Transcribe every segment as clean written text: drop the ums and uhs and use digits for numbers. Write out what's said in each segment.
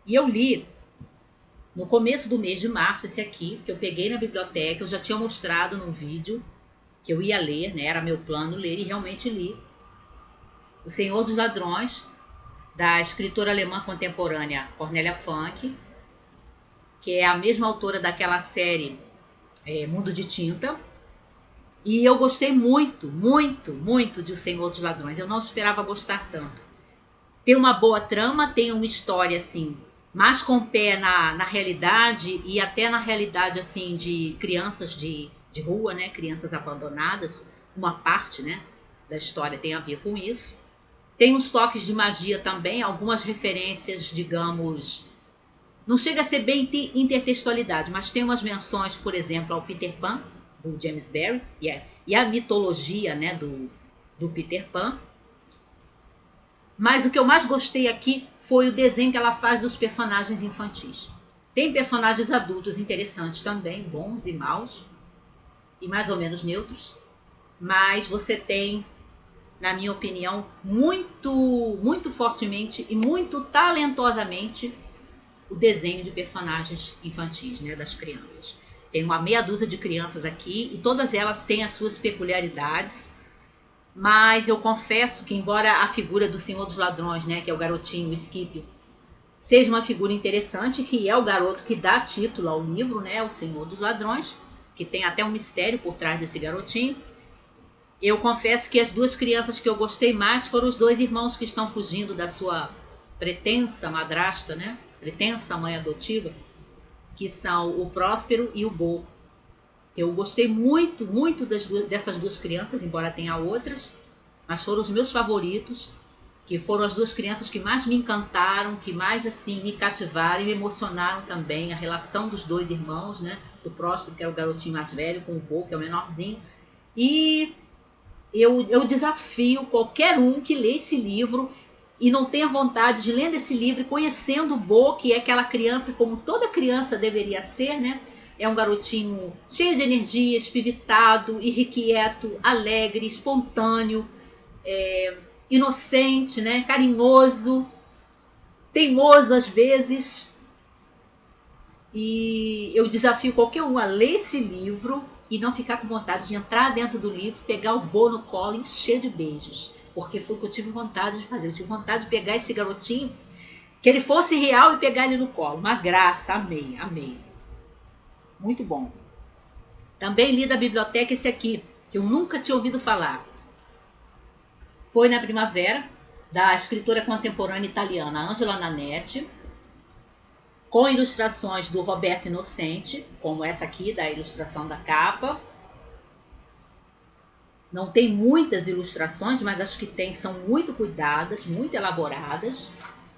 E eu li no começo do mês de março esse aqui, que eu peguei na biblioteca, eu já tinha mostrado num vídeo que eu ia ler, né? Era meu plano ler e realmente li. O Senhor dos Ladrões, da escritora alemã contemporânea Cornélia Funke, que é a mesma autora daquela série Mundo de Tinta. E eu gostei muito, muito, muito de O Senhor dos Ladrões. Eu não esperava gostar tanto. Tem uma boa trama, tem uma história assim, mais com o pé na realidade e até na realidade assim de crianças de rua, né? Crianças abandonadas. Uma parte, né, da história tem a ver com isso. Tem uns toques de magia também, algumas referências, digamos, não chega a ser bem intertextualidade, mas tem umas menções, por exemplo, ao Peter Pan, do James Barrie, e a mitologia, né, do Peter Pan. Mas o que eu mais gostei aqui foi o desenho que ela faz dos personagens infantis. Tem personagens adultos interessantes também, bons e maus, e mais ou menos neutros. Mas você tem, na minha opinião, muito, muito fortemente e muito talentosamente o desenho de personagens infantis, né, das crianças. Tem uma meia dúzia de crianças aqui e todas elas têm as suas peculiaridades, mas eu confesso que embora a figura do Senhor dos Ladrões, né, que é o garotinho, o Skip, seja uma figura interessante, que é o garoto que dá título ao livro, né, o Senhor dos Ladrões, que tem até um mistério por trás desse garotinho, eu confesso que as duas crianças que eu gostei mais foram os dois irmãos que estão fugindo da sua pretensa madrasta, né, pretensa mãe adotiva, que são o Próspero e o Bo. Eu gostei muito, muito dessas duas crianças, embora tenha outras, mas foram os meus favoritos, que foram as duas crianças que mais me encantaram, que mais assim me cativaram e me emocionaram também. A relação dos dois irmãos, né? Do Próspero, que é o garotinho mais velho, com o Bo, que é o menorzinho. E eu desafio qualquer um que lê esse livro e não tenha vontade de ler esse livro e conhecendo o Bo, que é aquela criança como toda criança deveria ser, né? É um garotinho cheio de energia, espivitado, irrequieto, alegre, espontâneo, inocente, né? Carinhoso, teimoso às vezes. E eu desafio qualquer um a ler esse livro e não ficar com vontade de entrar dentro do livro, pegar o Bo no colo e encher de beijos. Porque foi o que eu tive vontade de fazer. Eu tive vontade de pegar esse garotinho, que ele fosse real e pegar ele no colo. Uma graça, amei, amei. Muito bom. Também li da biblioteca esse aqui, que eu nunca tinha ouvido falar. Foi na Primavera, da escritora contemporânea italiana Angela Nanetti, com ilustrações do Roberto Inocente, como essa aqui, da ilustração da capa. Não tem muitas ilustrações, mas as que tem são muito cuidadas, muito elaboradas.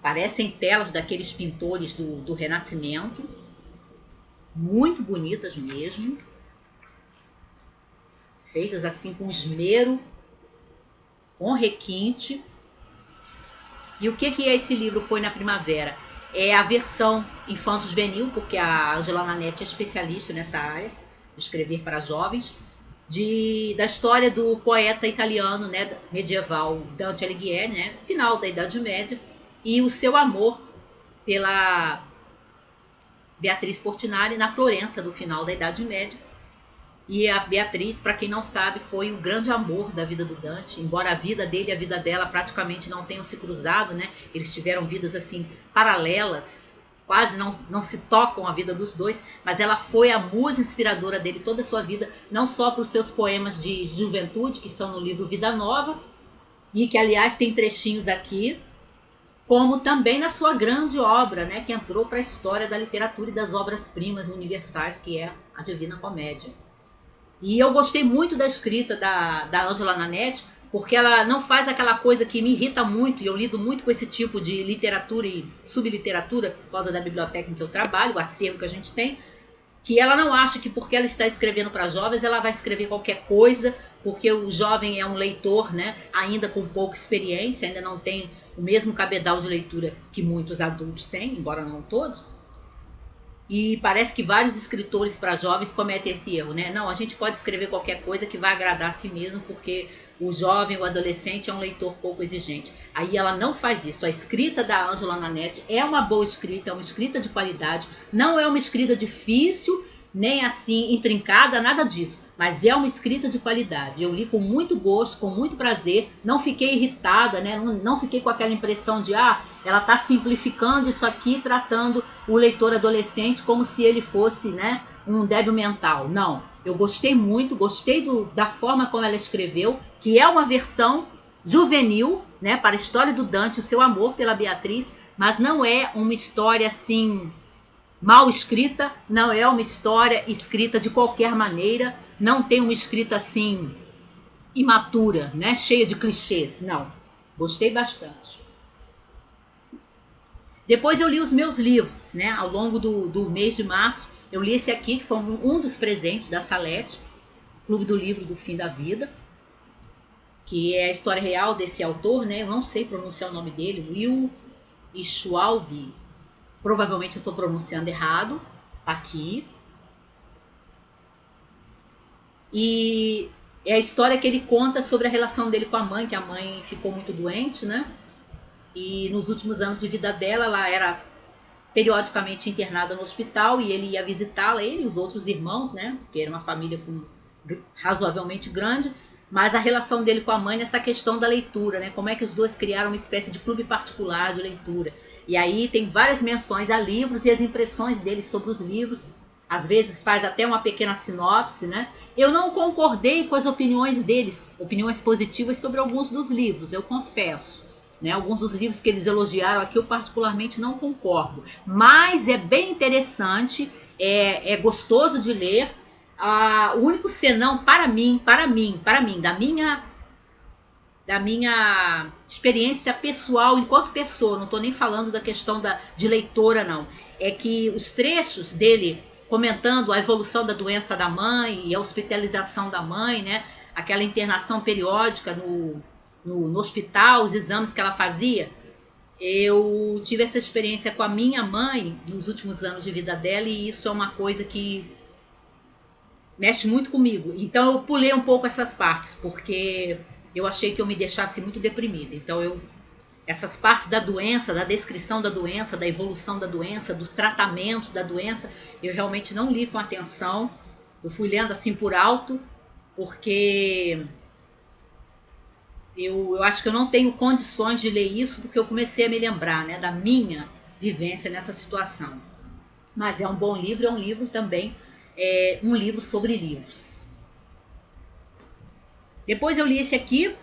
Parecem telas daqueles pintores do Renascimento. Muito bonitas mesmo. Feitas assim com esmero, com requinte. E o que é esse livro Foi na Primavera? É a versão infanto-juvenil, porque a Angela Nanetti é especialista nessa área, de escrever para jovens, da história do poeta italiano, né, medieval Dante Alighieri, né, final da Idade Média, e o seu amor pela Beatriz Portinari na Florença do final da Idade Média. E a Beatriz, para quem não sabe, foi o grande amor da vida do Dante, embora a vida dele e a vida dela praticamente não tenham se cruzado, né? Eles tiveram vidas assim paralelas, quase não se tocam a vida dos dois, mas ela foi a musa inspiradora dele toda a sua vida, não só para os seus poemas de juventude, que estão no livro Vida Nova, e que aliás tem trechinhos aqui, como também na sua grande obra, né, que entrou para a história da literatura e das obras-primas universais, que é a Divina Comédia. E eu gostei muito da escrita da Angela Nanetti, porque ela não faz aquela coisa que me irrita muito, e eu lido muito com esse tipo de literatura e subliteratura por causa da biblioteca em que eu trabalho, o acervo que a gente tem, que ela não acha que porque ela está escrevendo para jovens, ela vai escrever qualquer coisa, porque o jovem é um leitor, né, ainda com pouca experiência, ainda não tem o mesmo cabedal de leitura que muitos adultos têm, embora não todos. E parece que vários escritores para jovens cometem esse erro, né? Não, a gente pode escrever qualquer coisa que vai agradar a si mesmo, porque o jovem, o adolescente é um leitor pouco exigente. Aí ela não faz isso. A escrita da Angela Nanette é uma boa escrita, é uma escrita de qualidade, não é uma escrita difícil, nem assim intrincada, nada disso, mas é uma escrita de qualidade. Eu li com muito gosto, com muito prazer, não fiquei irritada, né? Não fiquei com aquela impressão de ela está simplificando isso aqui, tratando o leitor adolescente como se ele fosse, né, um débil mental. Não, eu gostei muito, gostei da forma como ela escreveu, que é uma versão juvenil, né, para a história do Dante, o seu amor pela Beatriz, mas não é uma história assim mal escrita, não é uma história escrita de qualquer maneira, não tem uma escrita assim imatura, né, cheia de clichês, não. Gostei bastante. Depois eu li os meus livros, né, ao longo do mês de março. Eu li esse aqui, que foi um dos presentes da Salete, Clube do Livro do Fim da Vida, que é a história real desse autor, né, eu não sei pronunciar o nome dele, Will Ishwalbi. Provavelmente eu estou pronunciando errado aqui. E é a história que ele conta sobre a relação dele com a mãe, que a mãe ficou muito doente, né? E nos últimos anos de vida dela, ela era periodicamente internada no hospital e ele ia visitá-la, ele e os outros irmãos, né? Porque era uma família razoavelmente grande. Mas a relação dele com a mãe nessa questão da leitura, né? Como é que os dois criaram uma espécie de clube particular de leitura. E aí tem várias menções a livros e as impressões dele sobre os livros. Às vezes faz até uma pequena sinopse, né? Eu não concordei com as opiniões deles, opiniões positivas sobre alguns dos livros, eu confesso. Né? Alguns dos livros que eles elogiaram aqui eu particularmente não concordo. Mas é bem interessante, é gostoso de ler. O único senão para mim, da minha experiência pessoal enquanto pessoa, não estou nem falando da questão de leitora não, é que os trechos dele comentando a evolução da doença da mãe e a hospitalização da mãe, né, aquela internação periódica no hospital, os exames que ela fazia, eu tive essa experiência com a minha mãe nos últimos anos de vida dela e isso é uma coisa que mexe muito comigo. Então eu pulei um pouco essas partes, porque eu achei que eu me deixasse muito deprimida. Então essas partes da doença, da descrição da doença, da evolução da doença, dos tratamentos da doença, eu realmente não li com atenção. Eu fui lendo assim por alto, porque eu acho que eu não tenho condições de ler isso, porque eu comecei a me lembrar, né, da minha vivência nessa situação. Mas é um bom livro, é um livro também, um livro sobre livros. Depois eu li esse aqui,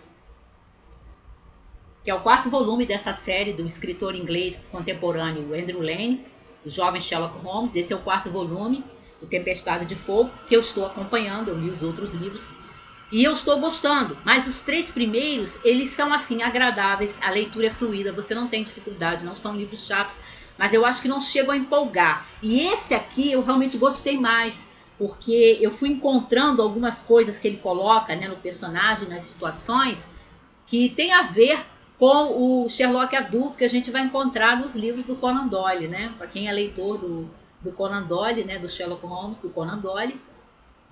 que é o 4º volume dessa série do escritor inglês contemporâneo Andrew Lane, o jovem Sherlock Holmes. Esse é o 4º volume, O Tempestade de Fogo, que eu estou acompanhando, eu li os outros livros. E eu estou gostando, mas os 3 primeiros, eles são assim, agradáveis, a leitura é fluida, você não tem dificuldade, não são livros chatos, mas eu acho que não chegam a empolgar. E esse aqui eu realmente gostei mais, porque eu fui encontrando algumas coisas que ele coloca, né, no personagem, nas situações, que tem a ver com o Sherlock adulto que a gente vai encontrar nos livros do Conan Doyle, né? Para quem é leitor do Conan Doyle, né, do Sherlock Holmes, do Conan Doyle,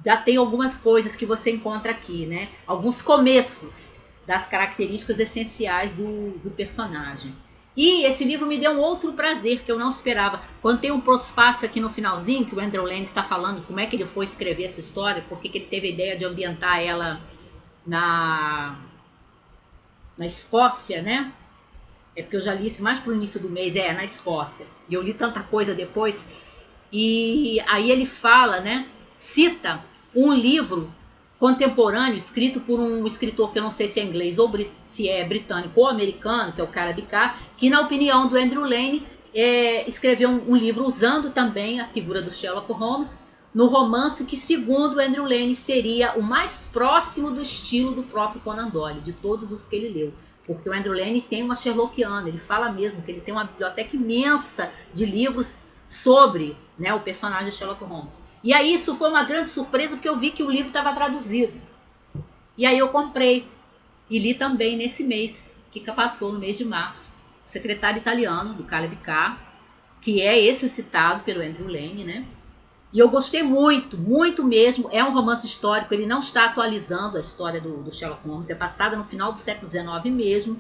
já tem algumas coisas que você encontra aqui, né? Alguns começos das características essenciais do personagem. E esse livro me deu um outro prazer que eu não esperava. Quando tem um pós-fácil aqui no finalzinho, que o Andrew Lane está falando como é que ele foi escrever essa história, porque que ele teve a ideia de ambientar ela na Escócia, né? É porque eu já li isso mais pro início do mês, na Escócia. E eu li tanta coisa depois. E aí ele fala, né? Cita um livro contemporâneo escrito por um escritor que eu não sei se é inglês ou se é britânico ou americano, que é o cara de cá, que na opinião do Andrew Lane escreveu um livro usando também a figura do Sherlock Holmes no romance que, segundo o Andrew Lane, seria o mais próximo do estilo do próprio Conan Doyle, de todos os que ele leu. Porque o Andrew Lane tem uma Sherlockiana, ele fala mesmo que ele tem uma biblioteca imensa de livros sobre, né, o personagem Sherlock Holmes. E aí isso foi uma grande surpresa, porque eu vi que o livro estava traduzido. E aí eu comprei e li também nesse mês, que passou no mês de março, o Secretário Italiano, do Caleb Carr, que é esse citado pelo Andrew Lane, né? E eu gostei muito, muito mesmo. É um romance histórico, ele não está atualizando a história do Sherlock Holmes, é passada no final do século XIX mesmo.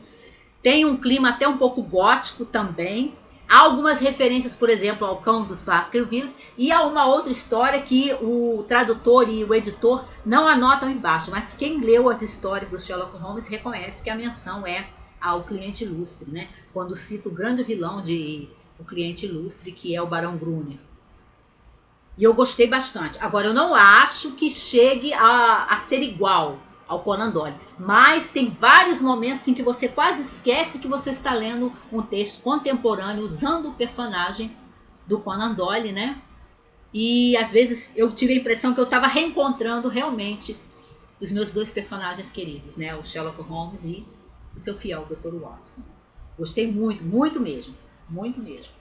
Tem um clima até um pouco gótico também. Há algumas referências, por exemplo, ao Cão dos Baskervilles, e há uma outra história que o tradutor e o editor não anotam embaixo, mas quem leu as histórias do Sherlock Holmes reconhece que a menção é ao Cliente Ilustre, né? Quando cita o grande vilão de O Cliente Ilustre, que é o Barão Gruner. E eu gostei bastante. Agora, eu não acho que chegue a ser igual ao Conan Doyle. Mas tem vários momentos em que você quase esquece que você está lendo um texto contemporâneo usando o personagem do Conan Doyle, né? E às vezes eu tive a impressão que eu estava reencontrando realmente os meus dois personagens queridos, né? O Sherlock Holmes e o seu fiel Dr. Watson. Gostei muito, muito mesmo. Muito mesmo.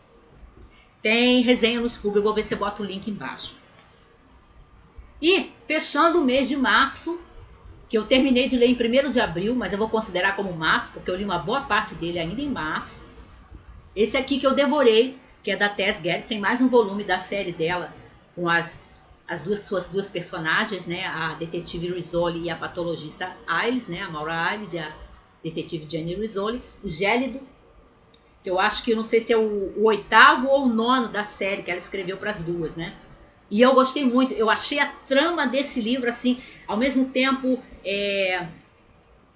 Tem resenha no Scooby, eu vou ver se eu boto o link embaixo. E fechando o mês de março, que eu terminei de ler em 1º de abril, mas eu vou considerar como março, porque eu li uma boa parte dele ainda em março. Esse aqui que eu devorei, que é da Tess Gerritsen, mais um volume da série dela, com suas duas personagens, né? A detetive Rizzoli e a patologista Ailes, né? A Maura Ailes e a detetive Jenny Rizzoli. O Gélido, que eu acho que, não sei se é o 8º ou o 9º da série que ela escreveu para as duas, né? E eu gostei muito, eu achei a trama desse livro, assim, ao mesmo tempo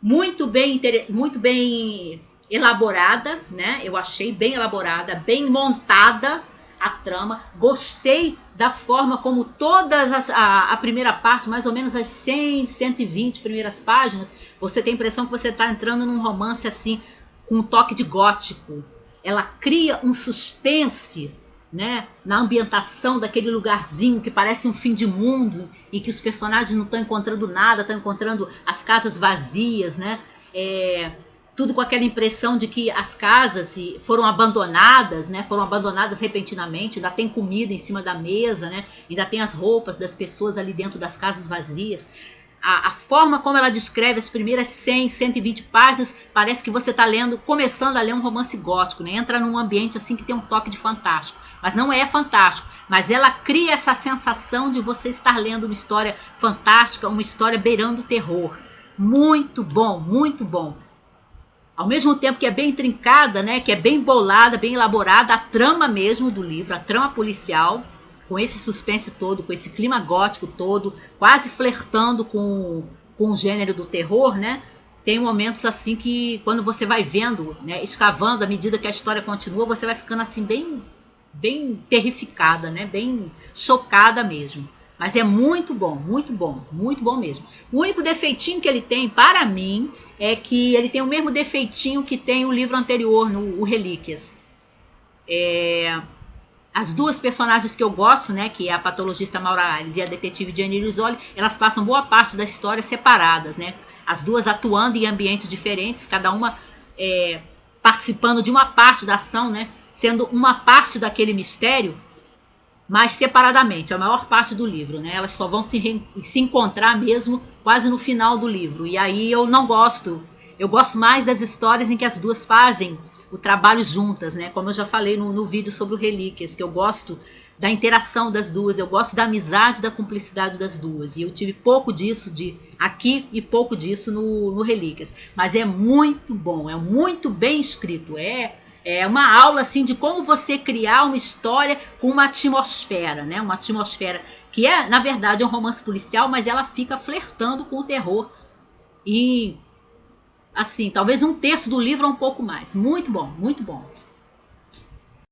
muito bem elaborada, né? Eu achei bem elaborada, bem montada a trama. Gostei da forma como todas a primeira parte, mais ou menos as 100, 120 primeiras páginas, você tem a impressão que você está entrando num romance assim, com um toque de gótico. Ela cria um suspense, né, na ambientação daquele lugarzinho que parece um fim de mundo e que os personagens não estão encontrando nada, estão encontrando as casas vazias, né? Tudo com aquela impressão de que as casas foram abandonadas, né? Foram abandonadas repentinamente, ainda tem comida em cima da mesa, né? Ainda tem as roupas das pessoas ali dentro das casas vazias. A forma como ela descreve as primeiras 100, 120 páginas, parece que você está começando a ler um romance gótico, né? Entra num ambiente assim que tem um toque de fantástico. Mas não é fantástico, mas ela cria essa sensação de você estar lendo uma história fantástica, uma história beirando o terror. Muito bom, muito bom. Ao mesmo tempo que é bem intrincada, né? Que é bem bolada, bem elaborada, a trama mesmo do livro, a trama policial, com esse suspense todo, com esse clima gótico todo, quase flertando com o gênero do terror, né? Tem momentos assim que quando você vai vendo, né, escavando, à medida que a história continua, você vai ficando assim bem terrificada, né? Bem chocada mesmo. Mas é muito bom, muito bom, muito bom mesmo. O único defeitinho que ele tem, para mim, é que ele tem o mesmo defeitinho que tem o livro anterior, o Relíquias. As duas personagens que eu gosto, né, que é a patologista Maura Ailes e a detetive Jenny Rizzoli, elas passam boa parte da história separadas, né? As duas atuando em ambientes diferentes, cada uma participando de uma parte da ação, né? Sendo uma parte daquele mistério, mas separadamente, a maior parte do livro, né? Elas só vão se encontrar mesmo quase no final do livro. E aí eu não gosto. Eu gosto mais das histórias em que as duas fazem o trabalho juntas, né? Como eu já falei no vídeo sobre o Relíquias, que eu gosto da interação das duas, eu gosto da amizade, da cumplicidade das duas. E eu tive pouco disso aqui e pouco disso no Relíquias. Mas é muito bom, é muito bem escrito. É uma aula assim de como você criar uma história com uma atmosfera, né? Uma atmosfera que na verdade, um romance policial, mas ela fica flertando com o terror. E assim, talvez 1/3 do livro ou um pouco mais. Muito bom, muito bom.